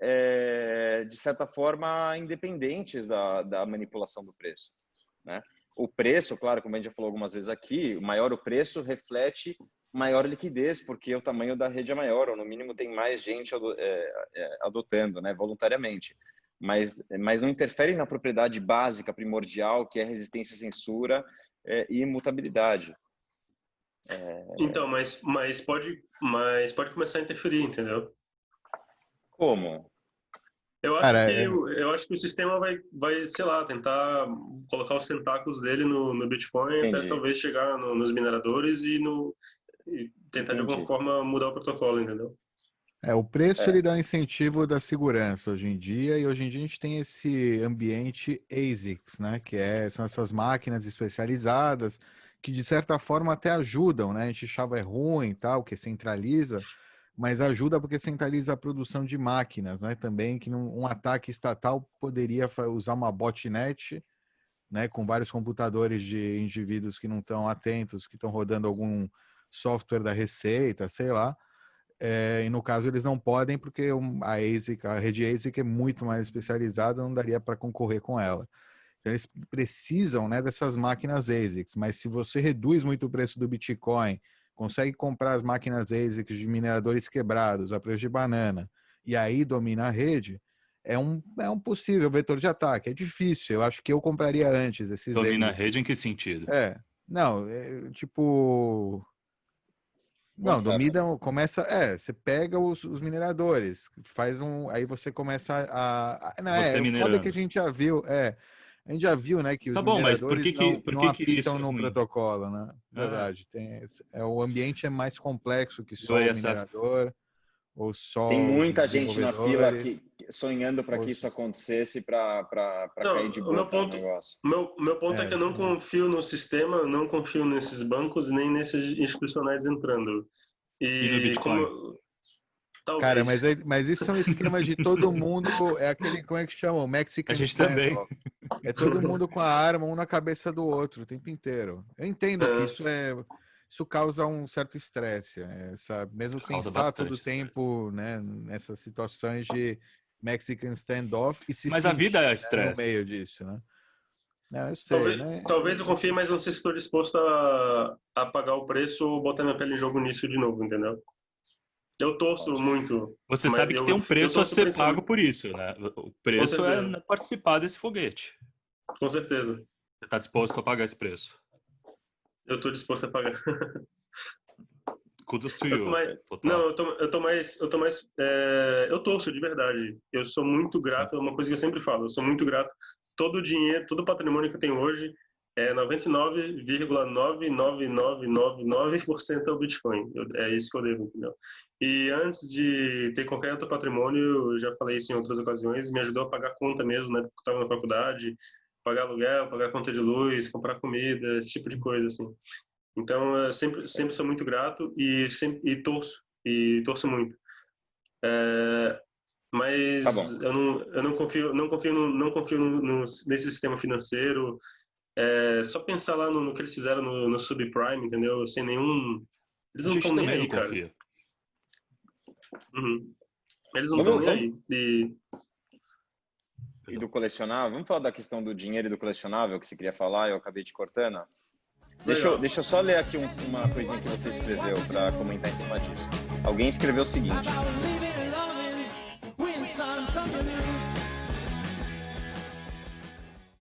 Speaker 4: de certa forma, independentes da manipulação do preço, né? O preço, claro, como a gente já falou algumas vezes aqui, o maior o preço reflete maior liquidez, porque o tamanho da rede é maior, ou no mínimo tem mais gente adotando, né, voluntariamente. Mas não interfere na propriedade básica, primordial, que é resistência à censura e imutabilidade.
Speaker 1: Então, mas pode começar a interferir, entendeu?
Speaker 4: Como?
Speaker 1: Eu acho
Speaker 5: Cara,
Speaker 1: eu acho que o sistema vai, sei lá, tentar colocar os tentáculos dele no Bitcoin até
Speaker 4: Entendi.
Speaker 1: talvez chegar nos mineradores e tentar de alguma
Speaker 4: Entendi.
Speaker 1: forma mudar o protocolo, entendeu?
Speaker 5: o preço ele dá um incentivo da segurança hoje em dia, e hoje em dia a gente tem esse ambiente ASICs, né? Que são essas máquinas especializadas que de certa forma até ajudam, né? A gente achava ruim e tal, que centraliza, mas ajuda porque centraliza a produção de máquinas, né? Também que um ataque estatal poderia usar uma botnet, né? Com vários computadores de indivíduos que não estão atentos, que estão rodando algum software da Receita, sei lá. E no caso eles não podem porque a rede ASIC é muito mais especializada, não daria para concorrer com ela. Então eles precisam, né, dessas máquinas ASICs, mas se você reduz muito o preço do Bitcoin, consegue comprar as máquinas ASICs de mineradores quebrados a preço de banana, e aí domina a rede, é um possível vetor de ataque. É difícil, eu acho que eu compraria antes esses
Speaker 2: Domina a
Speaker 5: ASICs.
Speaker 2: rede em que sentido?
Speaker 5: Não, tipo... Não, domina, começa, você pega os mineradores, faz aí você começa não,
Speaker 2: Você
Speaker 5: o foda é que a
Speaker 2: minerando.
Speaker 5: gente já viu, a gente já viu, né, que os
Speaker 2: Tá bom, mas
Speaker 5: mineradores
Speaker 2: por
Speaker 5: não
Speaker 2: que isso
Speaker 5: apitam
Speaker 2: é
Speaker 5: no
Speaker 2: ruim?
Speaker 5: protocolo, né?
Speaker 2: Ah,
Speaker 5: Verdade, o ambiente é mais complexo que só
Speaker 2: o
Speaker 5: o
Speaker 2: ESF.
Speaker 5: minerador, ou
Speaker 4: Tem
Speaker 5: só os
Speaker 4: muita gente na fila
Speaker 5: desenvolvedores.
Speaker 4: sonhando para que isso acontecesse para cair
Speaker 1: Não,
Speaker 4: de
Speaker 1: o meu
Speaker 4: boca no
Speaker 1: ponto,
Speaker 4: negócio.
Speaker 1: meu ponto é que eu não confio no sistema, não confio nesses bancos nem nesses institucionais entrando.
Speaker 2: E no
Speaker 1: E
Speaker 2: Bitcoin?
Speaker 5: Cara,
Speaker 1: talvez.
Speaker 5: mas isso é um esquema de todo mundo, é aquele, como é que chama? O
Speaker 2: A
Speaker 5: Mexican
Speaker 2: gente também.
Speaker 5: Standoff. É todo mundo com a arma, um na cabeça do outro o tempo inteiro. Eu entendo que isso causa um certo estresse, mesmo
Speaker 2: Causa
Speaker 5: pensar todo o
Speaker 2: bastante estresse.
Speaker 5: tempo, né, nessas situações de Mexican Standoff e se
Speaker 2: Mas a vida
Speaker 5: sentir,
Speaker 2: é
Speaker 5: né, no
Speaker 2: estresse.
Speaker 5: meio disso, né? Não, eu sei, né?
Speaker 1: Talvez eu confie, mas não sei se estou disposto a pagar o preço ou botar minha pele em jogo nisso de novo, entendeu? Eu torço muito,
Speaker 2: Você
Speaker 1: mas
Speaker 2: sabe que tem um
Speaker 1: eu
Speaker 2: preço a
Speaker 1: torço
Speaker 2: ser pago
Speaker 1: principalmente.
Speaker 2: por isso, né? O
Speaker 1: Com
Speaker 2: preço é
Speaker 1: certeza,
Speaker 2: participar desse foguete.
Speaker 1: com certeza.
Speaker 2: Você está disposto a pagar esse preço?
Speaker 1: Eu estou disposto a pagar.
Speaker 2: Kudos to
Speaker 1: Eu tô
Speaker 2: you.
Speaker 1: mais, não,
Speaker 2: Total.
Speaker 1: eu torço de verdade. Eu sou muito grato, é uma coisa que eu sempre falo, eu sou muito grato. Todo o dinheiro, todo o patrimônio que eu tenho hoje é 99,99999% ao Bitcoin. É isso que eu devo, entendeu? E antes de ter qualquer outro patrimônio, eu já falei isso em outras ocasiões, me ajudou a pagar conta mesmo, né? Porque eu estava na faculdade, pagar aluguel, pagar conta de luz, comprar comida, esse tipo de coisa, assim. Então, eu sempre sou muito grato e torço muito. Mas
Speaker 4: Tá bom.
Speaker 1: eu não confio nesse sistema financeiro. Só pensar lá no que eles fizeram no subprime, entendeu? Sem nenhum, eles
Speaker 2: A
Speaker 1: não
Speaker 2: gente
Speaker 1: estão nem
Speaker 2: também não
Speaker 1: aí, cara.
Speaker 2: confia.
Speaker 1: Uhum. Eles não estão nem aí.
Speaker 4: E do colecionável? Vamos falar da questão do dinheiro e do colecionável que você queria falar, eu acabei te cortando. Deixa eu só ler aqui uma coisinha que você escreveu para comentar em cima disso. Alguém escreveu o seguinte: